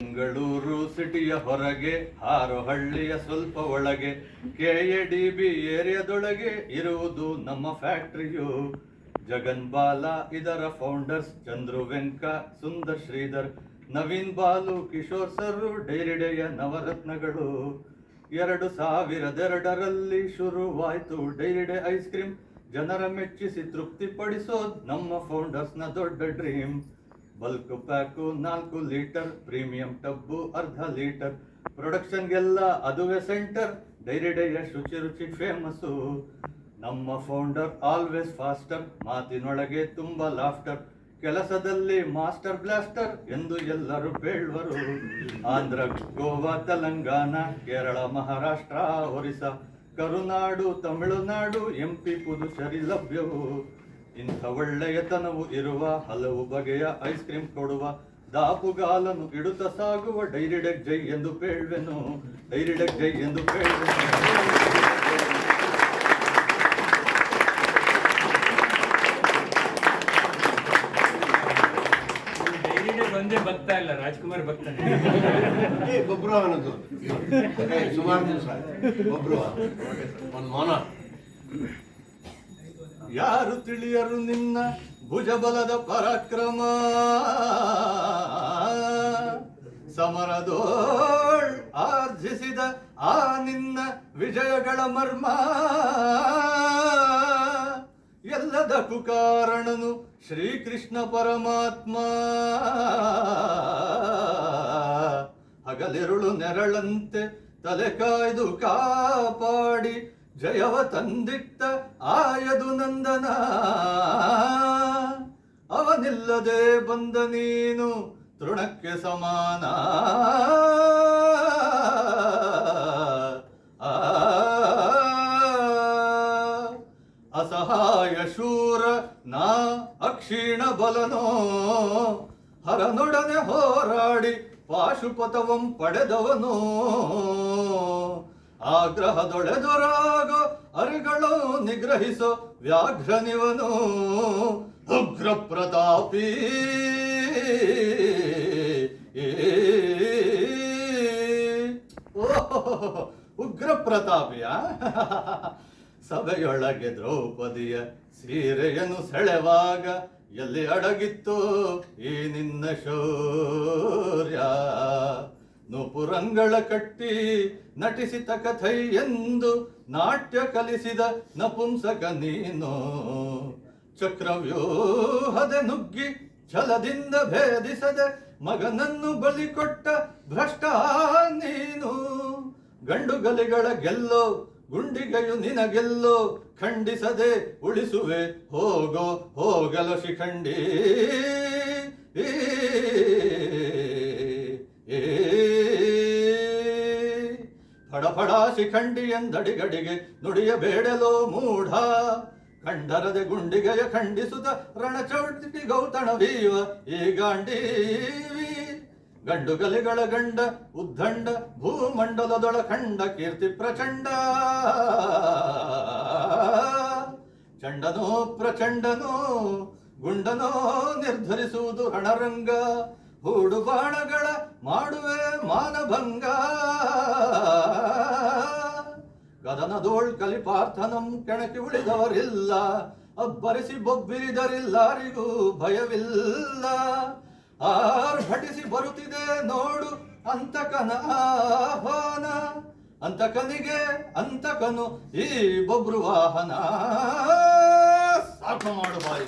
ಬೆಂಗಳೂರು ಸಿಟಿಯ ಹೊರಗೆ ಹಾರೋಹಳ್ಳಿಯ ಸ್ವಲ್ಪ ಒಳಗೆ KADB ಏರಿಯಾದೊಳಗೆ ಇರುವುದು ನಮ್ಮ ಫ್ಯಾಕ್ಟರಿಯು. ಜಗನ್ ಬಾಲ ಇದರ founders, Chandru Venka, Sundar Shridhar, Naveen Balu, Kishore sir Dairy ಡೇಯ ನವರತ್ನಗಳು. 2002ರಲ್ಲಿ ಶುರುವಾಯ್ತು ಡೈರಿ ಡೇ ಐಸ್ ಕ್ರೀಮ್. ಜನರ ಮೆಚ್ಚಿಸಿ ತೃಪ್ತಿಪಡಿಸೋದು ನಮ್ಮ ಫೌಂಡರ್ಸ್ನ ದೊಡ್ಡ dream. Bulk pack 4 litre, premium tub 1/2 litre, ಪ್ರೊಡಕ್ಷನ್ಗೆಲ್ಲ ಅದುವೇ ಸೆಂಟರ್. ಡೈರಿ ಡೇಯ ಶುಚಿ ಫೇಮಸ್ಸು. ನಮ್ಮ ಫೌಂಡರ್ ಆಲ್ವೇಸ್ ಫಾಸ್ಟರ್, ಮಾತಿನೊಳಗೆ ತುಂಬ ಲಾಫ್ಟರ್, ಕೆಲಸದಲ್ಲಿ ಮಾಸ್ಟರ್ ಬ್ಲಾಸ್ಟರ್ ಎಂದು ಎಲ್ಲರೂ ಬೇಳ್ವರು. ಆಂಧ್ರ, ಗೋವಾ, ತೆಲಂಗಾಣ, ಕೇರಳ, ಮಹಾರಾಷ್ಟ್ರ, ಒರಿಸ್ಸಾ, ಕರುನಾಡು, ತಮಿಳುನಾಡು, MP, ಪುದುಚೇರಿ ಲಭ್ಯವು. ಇಂಥ ಒಳ್ಳೆಯತನವು ಇರುವ ಹಲವು ಬಗೆಯ ಐಸ್ ಕ್ರೀಮ್ ಕೊಡುವ ದಾಪುಗಾಲನು ಇಡುತ್ತ ಸಾಗುವ ಡೈರಿ ಡೇ ಜೈ ಎಂದು ಬೇಳ್ವೆನು. ಡೈರಿ ಡೇ ಜೈ ಎಂದು ಬೇಳ್ವೆನು. ಬಂದೇ ಬರ್ತಾ ಇಲ್ಲ, ರಾಜ್ಕುಮಾರ್ ಬರ್ತಾನೆ. ಒಬ್ರು ಅನ್ನೋದು ಸುಮಾರು ದಿವಸ ಒಬ್ರು ಒಂದು ಮೌನ. ಯಾರು ತಿಳಿಯರು ನಿನ್ನ ಭುಜಬಲದ ಪರಾಕ್ರಮ, ಸಮರದೋಳ್ ಆರ್ಜಿಸಿದ ಆ ನಿನ್ನ ವಿಜಯಗಳ ಮರ್ಮ. ಎಲ್ಲದಕ್ಕೂ ಕಾರಣನು ಶ್ರೀಕೃಷ್ಣ ಪರಮಾತ್ಮ. ಹಗಲಿರುಳು ನೆರಳಂತೆ ತಲೆ ಕಾಯ್ದು ಕಾಪಾಡಿ ಜಯವ ತಂದಿಟ್ಟ ಆಯದು ನಂದನ. ಅವನಿಲ್ಲದೆ ಬಂದ ನೀನು ತೃಣಕ್ಕೆ ಸಮಾನ. ಅಸಹಾಯ ಶೂರ ನಾ ಅಕ್ಷೀಣ ಬಲನೋ, ಹರನೊಡನೆ ಹೋರಾಡಿ ಪಾಶುಪತವಂ ಪಡೆದವನು. ಆಗ್ರಹದೊಳೆದೊರಾಗೋ ಅರಿಗಳು ನಿಗ್ರಹಿಸೋ ವ್ಯಾಘ್ರನಿವನು. ಉಗ್ರ ಪ್ರತಾಪಿ ಉಗ್ರ ಪ್ರತಾಪಿಯ. ಸಭೆಯೊಳಗೆ ದ್ರೌಪದಿಯ ಸೀರೆಯನ್ನು ಸೆಳೆವಾಗ ಎಲ್ಲಿ ಅಡಗಿತ್ತು ಈ ನಿನ್ನ ಶೌರ್ಯ. ನೂಪುರಂಗಳ ಕಟ್ಟಿ ನಟಿಸಿದ ಕಥೈ ಎಂದು ನಾಟ್ಯ ಕಲಿಸಿದ ನಪುಂಸಕ ನೀನು. ಚಕ್ರವ್ಯೂಹದ ನುಗ್ಗಿ ಛಲದಿಂದ ಭೇದಿಸದೆ ಮಗನನ್ನು ಬಲಿ ಕೊಟ್ಟ ಭ್ರಷ್ಟ ನೀನು. ಗಂಡುಗಲಿಗಳ ಗೆಲ್ಲೋ ಗುಂಡಿಗೆಯು ನಿನಗೆಲ್ಲೋ, ಖಂಡಿಸದೆ ಉಳಿಸುವೆ ಹೋಗೋ ಹೋಗಲು ಶಿಖಂಡಿ. ಫಡಫಡ ಶಿಖಂಡಿ ಎಂದಡಿಗಡಿಗೆ ನುಡಿಯಬೇಡಲೋ ಮೂಢ. ಕಂಡರದೆ ಗುಂಡಿಗೆಯ ಖಂಡಿಸುತ್ತ ರಣಚೌಟಿ ಗೌತಣವೀವ ಈ ಗಾಂಡೀವಿ. ಗಂಡುಗಲಿಗಳ ಗಂಡ ಉದ್ದಂಡ ಭೂಮಂಡಲದೊಳ ಖಂಡ ಕೀರ್ತಿ ಪ್ರಚಂಡ. ಚಂಡನೋ ಪ್ರಚಂಡನೋ ಗುಂಡನೋ ನಿರ್ಧರಿಸುವುದು ರಣರಂಗ. ಹೂಡು ಬಾಣಗಳ ಮಾಡುವೆ ಮಾನಭಂಗ. ಗದನದೋಳ್ ಕಲಿಪಾರ್ಥನಂ ಕೆಣಕಿ ಉಳಿದವರಿಲ್ಲ. ಅಬ್ಬರಿಸಿ ಬೊಬ್ಬಿರಿದರಿಲ್ಲಾರಿಗೂ ಭಯವಿಲ್ಲ. ಆರ್ಭಟಿಸಿ ಬರುತ್ತಿದೆ ನೋಡು ಅಂತಕನ ಆಹ್ವಾನ. ಅಂತಕನಿಗೆ ಅಂತಕನು ಈ ಬೊಬ್ರು ವಾಹನ. ಸಾಕು ಮಾಡು ಬಾಯಿ.